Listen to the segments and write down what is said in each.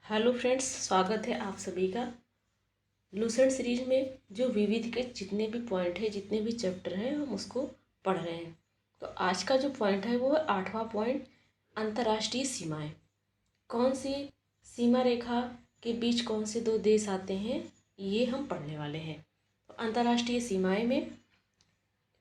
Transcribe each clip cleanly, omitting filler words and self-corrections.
Hello friends, स्वागत है आप सभी का। लूसेंट सीरीज में जो विविध के जितने भी पॉइंट है, जितने भी चैप्टर हैं, हम उसको पढ़ रहे हैं। तो आज का जो पॉइंट है वो है 8वां पॉइंट, अंतर्राष्ट्रीय सीमाएं। कौन सी सीमा रेखा के बीच कौन से दो देश आते हैं, ये हम पढ़ने वाले हैं। तो अंतर्राष्ट्रीय सीमाएं में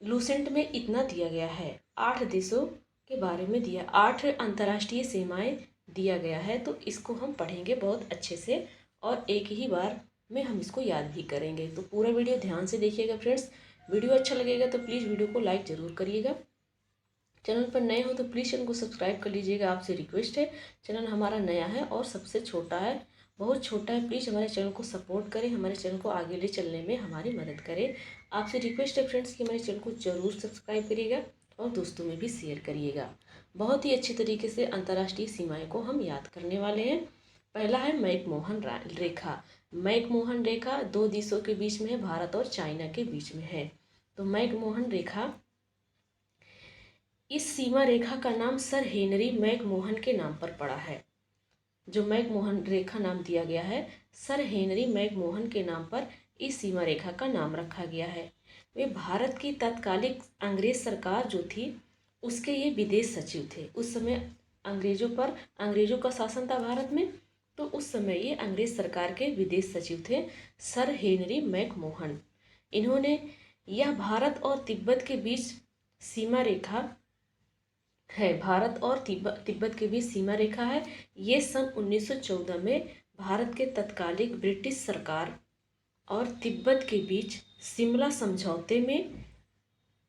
लूसेंट में इतना दिया गया है, 8 देशों के बारे में दिया, 8 अंतर्राष्ट्रीय सीमाएं दिया गया है। तो इसको हम पढ़ेंगे बहुत अच्छे से और एक ही बार में हम इसको याद भी करेंगे। तो पूरा वीडियो ध्यान से देखिएगा फ्रेंड्स। वीडियो अच्छा लगेगा तो प्लीज़ वीडियो को लाइक ज़रूर करिएगा। चैनल पर नए हो तो प्लीज़ चैनल को सब्सक्राइब कर लीजिएगा, आपसे रिक्वेस्ट है। चैनल हमारा नया है और सबसे छोटा है, बहुत छोटा है। प्लीज़ हमारे चैनल को सपोर्ट करें, हमारे चैनल को आगे ले चलने में हमारी मदद करें। आपसे रिक्वेस्ट है फ्रेंड्स कि हमारे चैनल को ज़रूर सब्सक्राइब करिएगा और दोस्तों में भी शेयर करिएगा। बहुत ही अच्छी तरीके से अंतर्राष्ट्रीय सीमाएं को हम याद करने वाले हैं। पहला है मैकमोहन रेखा। मैकमोहन रेखा दो देशों के बीच में है, भारत और चाइना के बीच में है। तो मैकमोहन रेखा, इस सीमा रेखा का नाम सर हेनरी मैकमोहन के नाम पर पड़ा है। जो मैकमोहन रेखा नाम दिया गया है, सर हेनरी मैकमोहन के नाम पर इस सीमा रेखा का नाम रखा गया है। वे भारत की तत्कालिक अंग्रेज सरकार जो थी उसके ये विदेश सचिव थे। उस समय अंग्रेजों का शासन था भारत में, तो उस समय ये अंग्रेज सरकार के विदेश सचिव थे, सर हेनरी मैकमोहन। इन्होंने यह भारत और तिब्बत के बीच सीमा रेखा है, भारत और तिब्बत के बीच सीमा रेखा है। ये सन 1914 में भारत के तत्कालिक ब्रिटिश सरकार और तिब्बत के बीच शिमला समझौते में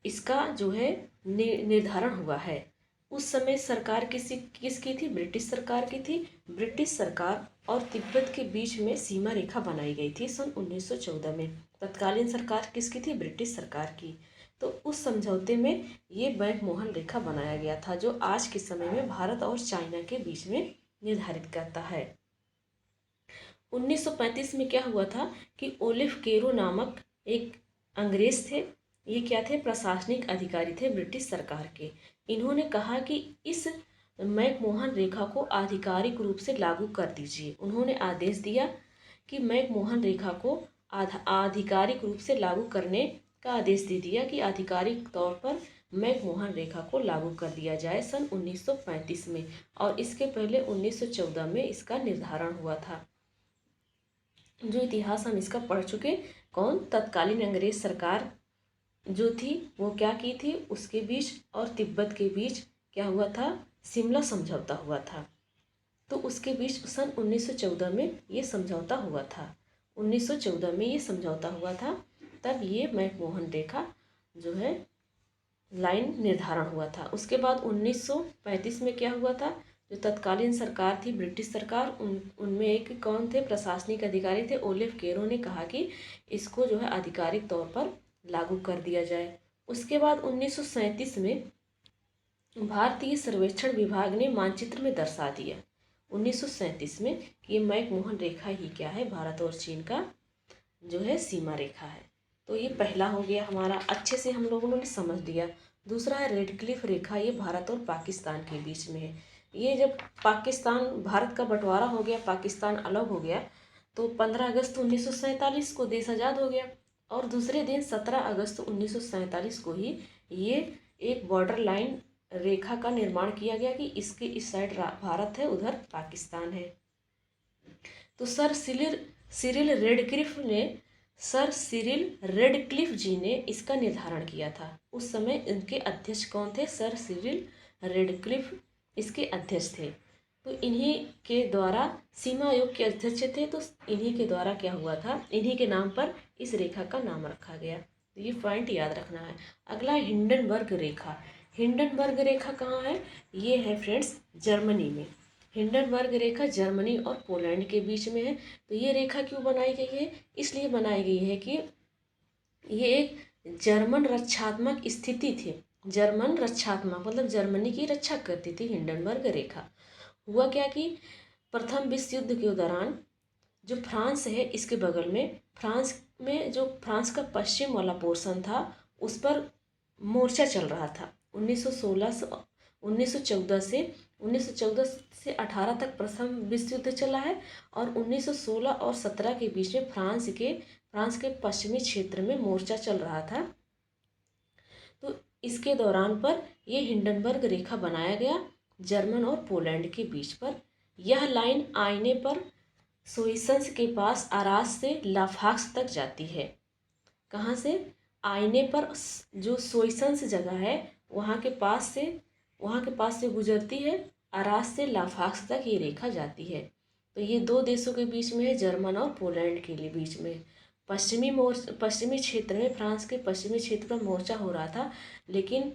इसका जो है निर्धारण हुआ है। उस समय सरकार किसकी थी? ब्रिटिश सरकार की थी। ब्रिटिश सरकार और तिब्बत के बीच में सीमा रेखा बनाई गई थी सन 1914 में। तत्कालीन सरकार किसकी थी? ब्रिटिश सरकार की। तो उस समझौते में ये मैकमोहन रेखा बनाया गया था, जो आज के समय में भारत और चाइना के बीच में निर्धारित करता है। 1935 में क्या हुआ था कि ओलिव केरो नामक एक अंग्रेज थे। ये क्या थे? प्रशासनिक अधिकारी थे ब्रिटिश सरकार के। इन्होंने कहा कि इस मैकमोहन रेखा को आधिकारिक रूप से लागू कर दीजिए। उन्होंने आदेश दिया कि मैकमोहन रेखा को आधिकारिक रूप से लागू करने का आदेश दे दिया कि आधिकारिक तौर पर मैकमोहन रेखा को लागू कर दिया जाए सन 1935 में। और इसके पहले 1914 में इसका निर्धारण हुआ था। जो इतिहास हम इसका पढ़ चुके। कौन? तत्कालीन अंग्रेज सरकार जो थी वो क्या की थी, उसके बीच और तिब्बत के बीच क्या हुआ था? शिमला समझौता हुआ था। तो उसके बीच सन 1914 में ये समझौता हुआ था। 1914 में ये समझौता हुआ था, तब ये मैकमोहन रेखा जो है लाइन निर्धारण हुआ था। उसके बाद 1935 में क्या हुआ था? जो तत्कालीन सरकार थी ब्रिटिश सरकार, उनमें एक कौन थे? प्रशासनिक अधिकारी थे, ओलिव केरो ने कहा कि इसको जो है आधिकारिक तौर पर लागू कर दिया जाए। उसके बाद 1937 में भारतीय सर्वेक्षण विभाग ने मानचित्र में दर्शा दिया 1937 में कि ये मैकमोहन रेखा ही क्या है? भारत और चीन का जो है सीमा रेखा है। तो ये पहला हो गया हमारा, अच्छे से हम लोगों ने समझ लिया। दूसरा है रेड क्लिफ रेखा। ये भारत और पाकिस्तान के बीच में है। ये जब भारत का बंटवारा हो गया, पाकिस्तान अलग हो गया, तो 15 अगस्त 1947 को देश आज़ाद हो गया। और दूसरे दिन 17 अगस्त 1947 को ही ये एक बॉर्डर लाइन रेखा का निर्माण किया गया कि इसके इस साइड भारत है, उधर पाकिस्तान है। तो सर सिरिल रेडक्लिफ जी ने इसका निर्धारण किया था। उस समय इनके अध्यक्ष कौन थे? सर सिरिल रेडक्लिफ इसके अध्यक्ष थे। तो इन्हीं के द्वारा सीमा आयोग के अध्यक्ष थे। तो इन्हीं के द्वारा क्या हुआ था? इन्हीं के नाम पर इस रेखा का नाम रखा गया। तो ये पॉइंट याद रखना है। अगला हिंडनबर्ग रेखा। हिंडनबर्ग रेखा कहाँ है? ये है फ्रेंड्स जर्मनी में। हिंडनबर्ग रेखा जर्मनी और पोलैंड के बीच में है। तो ये रेखा क्यों बनाई गई है? इसलिए बनाई गई है कि ये एक जर्मन रक्षात्मक स्थिति थी। जर्मन रक्षात्मक मतलब जर्मनी की रक्षा करती थी हिंडनबर्ग रेखा। हुआ क्या कि प्रथम विश्व युद्ध के दौरान जो फ्रांस है, इसके बगल में जो फ्रांस का पश्चिम वाला पोर्शन था, उस पर मोर्चा चल रहा था। 1914 से 1914 से 18 तक प्रथम विश्व युद्ध चला है और 1916 और 17 के बीच में फ्रांस के पश्चिमी क्षेत्र में मोर्चा चल रहा था। तो इसके दौरान पर ये हिंडनबर्ग रेखा बनाया गया जर्मन और पोलैंड के बीच पर। यह लाइन आईने पर सोइसन्स के पास आरास से लाफाक्स तक जाती है। कहाँ से? आईने पर जो सोइसन्स जगह है वहाँ के पास से गुजरती है, आरास से लाफाक्स तक ये रेखा जाती है। तो ये दो देशों के बीच में है, जर्मन और पोलैंड के लिए बीच में। पश्चिमी क्षेत्र में, फ्रांस के पश्चिमी क्षेत्र पर मोर्चा हो रहा था, लेकिन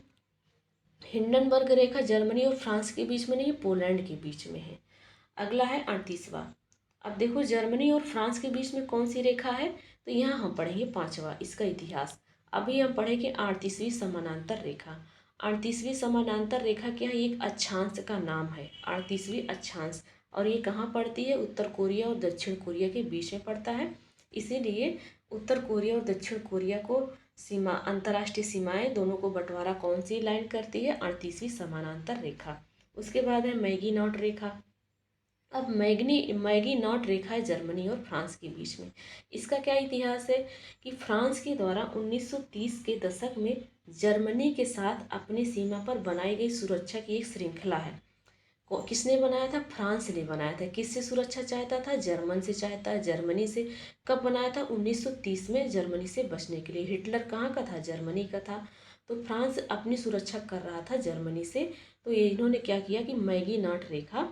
हिंडनबर्ग रेखा जर्मनी और फ्रांस के बीच में नहीं, पोलैंड के बीच में है। अगला है 38वां। अब देखो जर्मनी और फ्रांस के बीच में कौन सी रेखा है, तो यहाँ हम पढ़ेंगे 5वां इसका इतिहास। अभी हम पढ़ेंगे 38वीं समानांतर रेखा। 38वीं समानांतर रेखा क्या है? एक अक्षांश का नाम है, 38वीं अक्षांश। और ये कहाँ पड़ती है? उत्तर कोरिया और दक्षिण कोरिया के बीच में पड़ता है। इसीलिए उत्तर कोरिया और दक्षिण कोरिया को अंतर्राष्ट्रीय सीमाएं दोनों को बंटवारा कौन सी लाइन करती है? 38वीं समानांतर रेखा। उसके बाद है मैगीनॉट रेखा। अब मैगीनॉट रेखा है जर्मनी और फ्रांस के बीच में। इसका क्या इतिहास है कि फ्रांस के द्वारा 1930 के दशक में जर्मनी के साथ अपनी सीमा पर बनाई गई सुरक्षा की एक श्रृंखला है। किसने बनाया था? फ्रांस ने बनाया था। किससे सुरक्षा चाहता था? जर्मन से चाहता है, जर्मनी से। कब बनाया था? 1930 में, जर्मनी से बचने के लिए। हिटलर कहाँ का था? जर्मनी का था। तो फ्रांस अपनी सुरक्षा कर रहा था जर्मनी से। तो ये इन्होंने क्या किया कि मैगीनॉट रेखा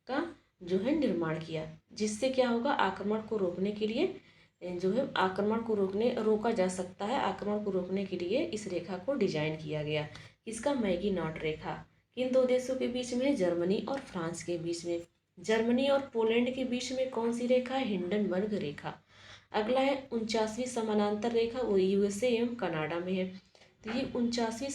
का जो है निर्माण किया, जिससे क्या होगा? आक्रमण को रोकने के लिए जो है रोका जा सकता है। आक्रमण को रोकने के लिए इस रेखा को डिजाइन किया गया। किसका? मैगीनॉट रेखा। किन दो देशों के बीच में? जर्मनी और फ्रांस के बीच में। जर्मनी और पोलैंड के बीच में कौन सी रेखा है? हिंडनबर्ग रेखा। अगला है 49वीं समानांतर रेखा, वो यूएसए एवं कनाडा में है। तो ये 49वीं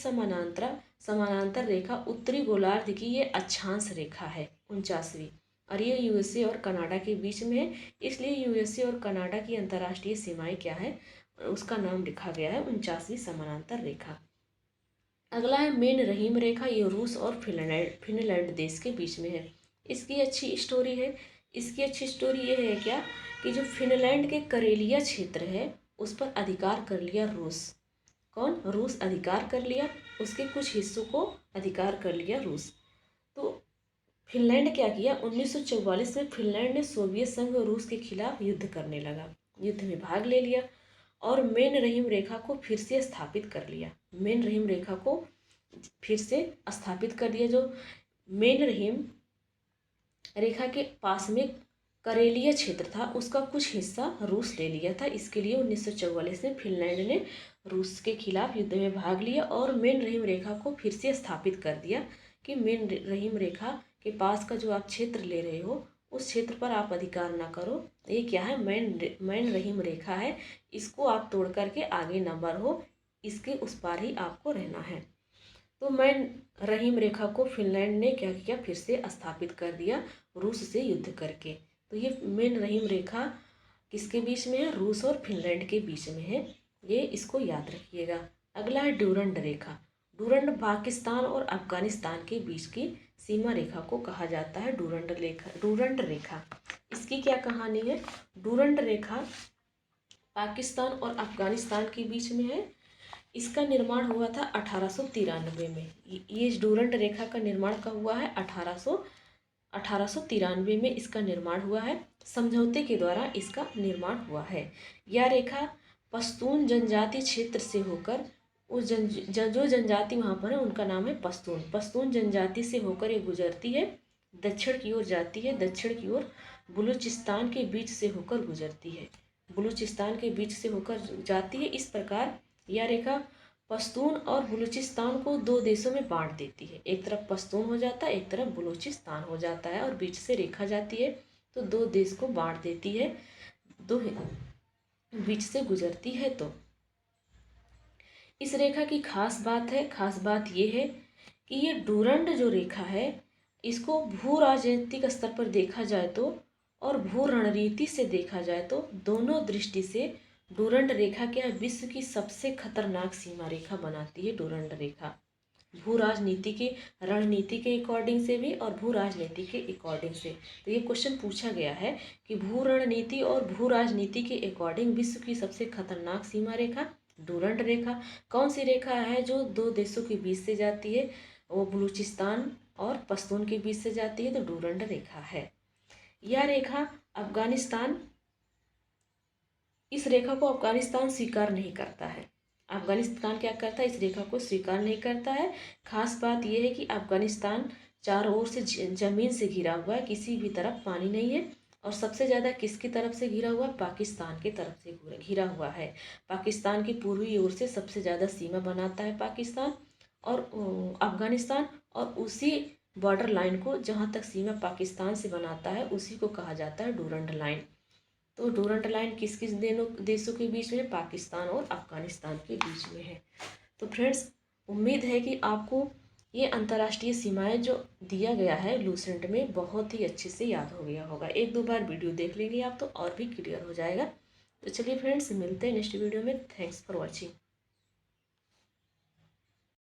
समानांतर रेखा उत्तरी गोलार्ध की ये अक्षांश रेखा है 49वीं, और ये यूएसए और कनाडा के बीच में है। इसलिए यूएसए और कनाडा की अंतर्राष्ट्रीय सीमाएं क्या है, उसका नाम लिखा गया है 49वीं समानांतर रेखा। अगला है मेन रहीम रेखा, ये रूस और फिनलैंड देश के बीच में है। इसकी अच्छी स्टोरी ये है क्या कि जो फिनलैंड के करेलिया क्षेत्र है उस पर अधिकार कर लिया रूस। कौन? रूस अधिकार कर लिया, उसके कुछ हिस्सों को अधिकार कर लिया रूस। तो फिनलैंड क्या किया? 1944 में फिनलैंड ने सोवियत संघ और रूस के खिलाफ युद्ध करने लगा, युद्ध में भाग ले लिया और मेन रहीम रेखा को फिर से स्थापित कर लिया। मेन रहीम रेखा को फिर से स्थापित कर दिया। जो मेन रहीम रेखा के पास में करेलिया क्षेत्र था उसका कुछ हिस्सा रूस ले लिया था। इसके लिए 1944 में फिनलैंड ने रूस के खिलाफ युद्ध में भाग लिया और मेन रहीम रेखा को फिर से स्थापित कर दिया कि मेन रहीम रेखा के पास का जो आप क्षेत्र ले रहे हो उस क्षेत्र पर आप अधिकार ना करो। ये क्या है? मेन रहीम रेखा है, इसको आप तोड़ करके आगे ना बढ़ो, इसके उस पार ही आपको रहना है। तो मेन रहीम रेखा को फिनलैंड ने क्या किया? फिर से स्थापित कर दिया रूस से युद्ध करके। तो ये मेन रहीम रेखा किसके बीच में है? रूस और फिनलैंड के बीच में है, ये इसको याद रखिएगा। अगला है डूरंड रेखा। डूरंड पाकिस्तान और अफगानिस्तान के बीच की सीमा रेखा को कहा जाता है डूरंड रेखा। इसकी क्या कहानी है? डूरंड रेखा पाकिस्तान और अफगानिस्तान के बीच में है। इसका निर्माण हुआ था 1893 में। ये डूरंड रेखा का निर्माण कब हुआ है? 1893 में इसका निर्माण हुआ है। समझौते के द्वारा इसका निर्माण हुआ है। यह रेखा पश्तून जनजाति क्षेत्र से होकर उस जो जनजाति वहाँ पर है उनका नाम है पश्तून जनजाति से होकर ये गुजरती है, दक्षिण की ओर जाती है, दक्षिण की ओर बलूचिस्तान के बीच से होकर गुजरती है, बलूचिस्तान के बीच से होकर जाती है। इस प्रकार यह रेखा पश्तून और बलूचिस्तान को दो देशों में बांट देती है। एक तरफ पश्तून हो जाता है, एक तरफ बलूचिस्तान हो जाता है और बीच से रेखा जाती है तो दो देश को बांट देती है, दो बीच से गुजरती है। तो इस रेखा की खास बात ये है कि ये डूरंड जो रेखा है इसको भू राजनीतिक स्तर पर देखा जाए तो और भू रणनीति से देखा जाए तो दोनों दृष्टि से डूरंड रेखा क्या विश्व की सबसे खतरनाक सीमा रेखा बनाती है। डूरंड रेखा भू राजनीति के रणनीति के अकॉर्डिंग से भी और भू राजनीति के अकॉर्डिंग से। तो ये क्वेश्चन पूछा गया है कि भू रणनीति और भू राजनीति के अकॉर्डिंग विश्व की सबसे खतरनाक सीमा रेखा डूरंड रेखा कौन सी रेखा है जो दो देशों के बीच से जाती है? वो बलूचिस्तान और पश्तून के बीच से जाती है, तो डूरंड रेखा है। यह रेखा अफगानिस्तान, इस रेखा को अफगानिस्तान स्वीकार नहीं करता है। अफगानिस्तान क्या करता है? इस रेखा को स्वीकार नहीं करता है। खास बात यह है कि अफगानिस्तान चारों ओर से जमीन से घिरा हुआ है, किसी भी तरफ पानी नहीं है। और सबसे ज़्यादा किसकी तरफ से घिरा हुआ? पाकिस्तान की तरफ से घिरा हुआ है। पाकिस्तान की पूर्वी ओर से सबसे ज़्यादा सीमा बनाता है पाकिस्तान और अफगानिस्तान, और उसी बॉर्डर लाइन को जहाँ तक सीमा पाकिस्तान से बनाता है उसी को कहा जाता है डूरंड लाइन। तो डूरंड लाइन किस किस देशों के बीच में? पाकिस्तान और अफगानिस्तान के बीच में है। तो फ्रेंड्स, उम्मीद है कि आपको ये अंतर्राष्ट्रीय सीमाएं जो दिया गया है लूसेंट में बहुत ही अच्छे से याद हो गया होगा। एक दो बार वीडियो देख लेंगे आप तो और भी क्लियर हो जाएगा। तो चलिए फ्रेंड्स, मिलते हैं नेक्स्ट वीडियो में। Thanks for watching.